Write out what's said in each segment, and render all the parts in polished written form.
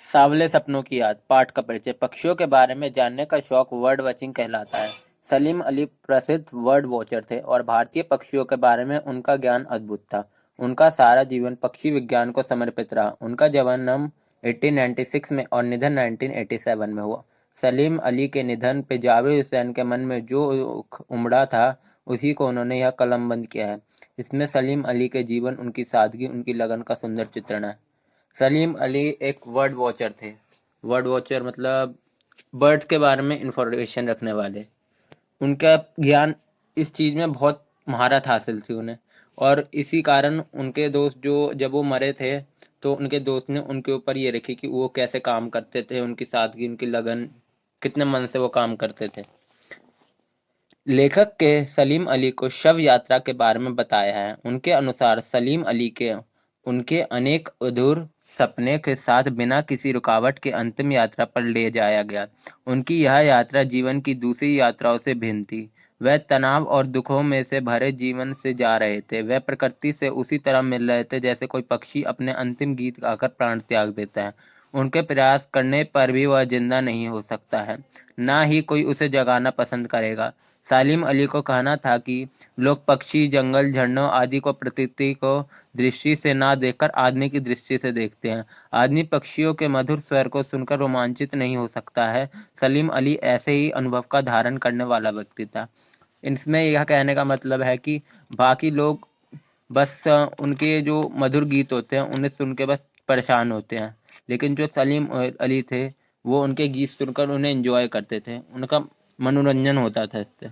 सांवले सपनों की याद पाठ का परिचय पक्षियों के बारे में जानने का शौक बर्ड वॉचिंग कहलाता है। सलीम अली प्रसिद्ध बर्ड वॉचर थे और भारतीय पक्षियों के बारे में उनका ज्ञान अद्भुत था। उनका सारा जीवन पक्षी विज्ञान को समर्पित रहा। उनका जन्म 1896 में और निधन 1987 में हुआ। सलीम अली के निधन पे जावेद हुसैन के मन में जो उमड़ा था, उसी को उन्होंने यह कलमबंद किया है। इसमें सलीम अली के जीवन, उनकी सादगी, उनकी लगन का सुंदर चित्रण है। सलीम अली एक बर्ड वॉचर थे। बर्ड वॉचर मतलब बर्ड्स के बारे में इंफॉर्मेशन रखने वाले। उनका ज्ञान, इस चीज़ में बहुत महारत हासिल थी उन्हें। और इसी कारण उनके दोस्त, जो जब वो मरे थे, तो उनके दोस्त ने उनके ऊपर ये रखी कि वो कैसे काम करते थे, उनकी सादगी, उनकी लगन, कितने मन से वो काम करते थे। लेखक के सलीम अली को शव यात्रा के बारे में बताया है। उनके अनुसार सलीम अली के उनके अनेक अधूर सपने के साथ बिना किसी रुकावट के अंतिम यात्रा पर ले जाया गया। उनकी यह यात्रा जीवन की दूसरी यात्राओं से भिन्न थी। वह तनाव और दुखों में से भरे जीवन से जा रहे थे। वह प्रकृति से उसी तरह मिल रहे थे जैसे कोई पक्षी अपने अंतिम गीत गाकर प्राण त्याग देता है। उनके प्रयास करने पर भी वह जिंदा नहीं हो सकता है, ना ही कोई उसे जगाना पसंद करेगा। सलीम अली को कहना था कि लोग पक्षी, जंगल, झरनों आदि को प्रकृति को दृष्टि से ना देखकर आदमी की दृष्टि से देखते हैं। आदमी पक्षियों के मधुर स्वर को सुनकर रोमांचित नहीं हो सकता है। सलीम अली ऐसे ही अनुभव का धारण करने वाला व्यक्ति था। इसमें यह कहने का मतलब है कि बाकी लोग बस उनके जो मधुर गीत होते हैं उन्हें सुन के बस परेशान होते हैं, लेकिन जो सलीम अली थे, वो उनके गीत सुनकर उन्हें एंजॉय करते थे। उनका मनोरंजन होता था इससे।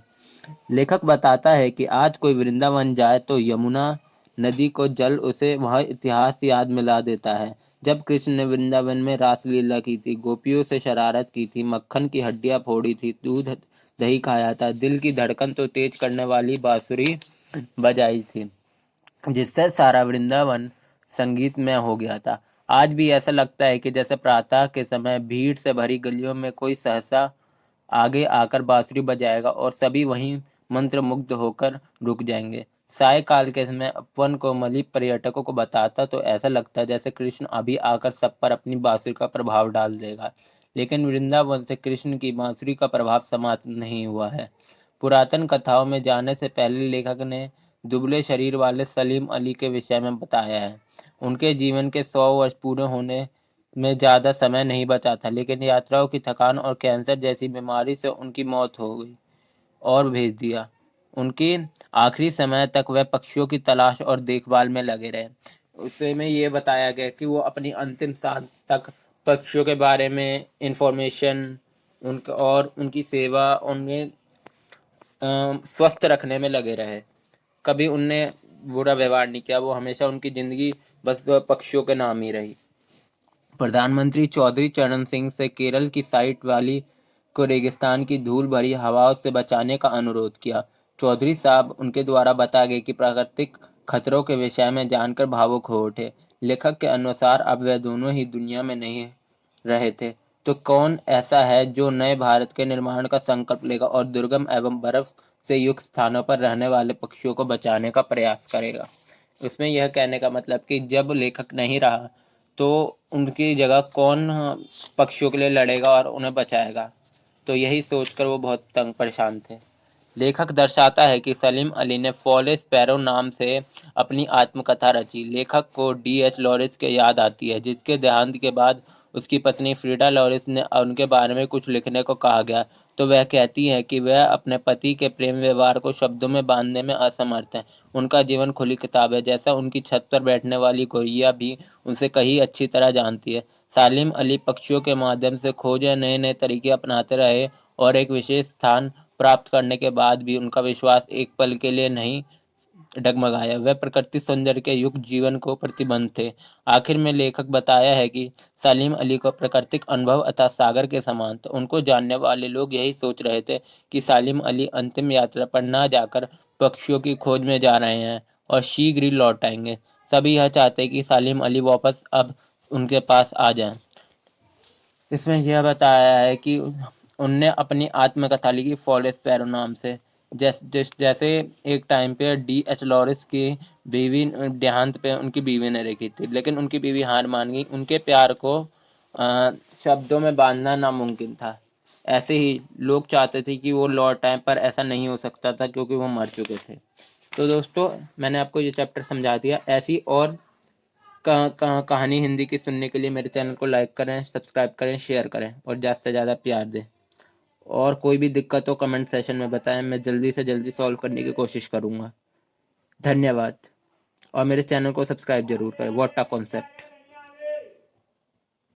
लेखक बताता है कि आज कोई वृंदावन जाए तो यमुना नदी को जल उसे वह इतिहास याद मिला देता है, जब कृष्ण ने वृंदावन में रासलीला की थी, गोपियों से शरारत की थी, मक्खन की हड्डियां फोड़ी थी, दूध दही खाया था, दिल की धड़कन तो तेज करने वाली बांसुरी बजाई थी, जिससे सारा वृंदावन संगीतमय हो गया था। आज भी ऐसा लगता है कि जैसे प्रातः के समय भीड़ से भरी गलियों में कोई सहसा आगे आकर बांसुरी बजाएगा और सभी वहीं मंत्रमुग्ध होकर रुक जाएंगे। सायकाल के समय अपन को मलिक पर्यटकों को बताता तो ऐसा लगता है जैसे कृष्ण अभी आकर सब पर अपनी बांसुरी का प्रभाव डाल देगा। लेकिन वृंदावन से कृष्ण की बांसुरी का प्रभाव समाप्त नहीं हुआ है। पुरातन कथाओं में जाने से पहले लेखक ने दुबले शरीर वाले सलीम अली के विषय में बताया है। उनके जीवन के 100 वर्ष पूरे होने में ज़्यादा समय नहीं बचा था, लेकिन यात्राओं की थकान और कैंसर जैसी बीमारी से उनकी मौत हो गई और भेज दिया। उनकी आखिरी समय तक वह पक्षियों की तलाश और देखभाल में लगे रहे। उसमें ये बताया गया कि वो अपनी अंतिम सांस तक पक्षियों के बारे में इंफॉर्मेशन, उनका और उनकी सेवा, उन्हें स्वस्थ रखने में लगे रहे। कभी उनने बुरा व्यवहार नहीं किया। वो हमेशा, उनकी ज़िंदगी बस पक्षियों के नाम ही रही। प्रधानमंत्री चौधरी चरण सिंह से केरल की साइट वैली को रेगिस्तान की धूल भरी हवाओं से बचाने का अनुरोध किया। चौधरी साहब उनके द्वारा बताए गए कि प्राकृतिक खतरों के विषय में जानकर भावुक हो उठे। लेखक के अनुसार अब वह दोनों ही दुनिया में नहीं रहे थे, तो कौन ऐसा है जो नए भारत के निर्माण का संकल्प लेगा और दुर्गम एवं बर्फ से युक्त स्थानों पर रहने वाले पक्षियों को बचाने का प्रयास करेगा। इसमें यह कहने का मतलब कि जब लेखक नहीं रहा, तो उनकी जगह कौन पक्षियों के लिए लड़ेगा और उन्हें बचाएगा। तो यही सोचकर वो बहुत तंग परेशान थे। लेखक दर्शाता है कि सलीम अली ने फॉल स्पैरो नाम से अपनी आत्मकथा रची। लेखक को D.H. लॉरेंस की याद आती है, जिसके देहांत के बाद उसकी पत्नी फ्रीडा लॉरेंस ने उनके बारे में कुछ लिखने को कहा गया, तो वह कहती हैं कि वह अपने पति के प्रेम व्यवहार को शब्दों में बांधने में असमर्थ हैं। उनका जीवन खुली किताब है, जैसा उनकी छत पर बैठने वाली गौरैया भी उनसे कहीं अच्छी तरह जानती है। सलीम अली पक्षियों के माध्यम से खोज या नए नए तरीके अपनाते रहे और एक विशेष स्थान प्राप्त करने के बाद भी उनका विश्वास एक पल के लिए नहीं डगमगाया। वह प्रकृति सौंदर्य के युक्त जीवन को प्रतिबद्ध थे। आखिर में लेखक बताया है कि सलीम अली को प्राकृतिक अनुभव अर्थात सागर के समान था। उनको जानने वाले लोग यही सोच रहे थे कि सलीम अली अंतिम यात्रा पर न जाकर पक्षियों की खोज में जा रहे हैं और शीघ्र ही लौट आएंगे। सभी यह चाहते हैं कि सलीम अली वापस अब उनके पास आ जाएं। इसमें यह बताया है कि उनने अपनी आत्मकथा लिखी फॉल स्पैरो नाम से। जैसे एक टाइम पे D.H. लॉरेंस की बीवी देहांत पे उनकी बीवी ने लिखी थी, लेकिन उनकी बीवी हार मान गई। उनके प्यार को शब्दों में बांधना नामुमकिन था। ऐसे ही लोग चाहते थे कि वो लौट आएं, पर ऐसा नहीं हो सकता था क्योंकि वो मर चुके थे। तो दोस्तों, मैंने आपको ये चैप्टर समझा दिया। ऐसी और कहानी हिंदी की सुनने के लिए मेरे चैनल को लाइक करें, सब्सक्राइब करें, शेयर करें और ज़्यादा से ज़्यादा प्यार दें। और कोई भी दिक्कत हो कमेंट सेशन में बताएं, मैं जल्दी से जल्दी सॉल्व करने की कोशिश करूँगा। धन्यवाद। और मेरे चैनल को सब्सक्राइब जरूर करें। What a concept.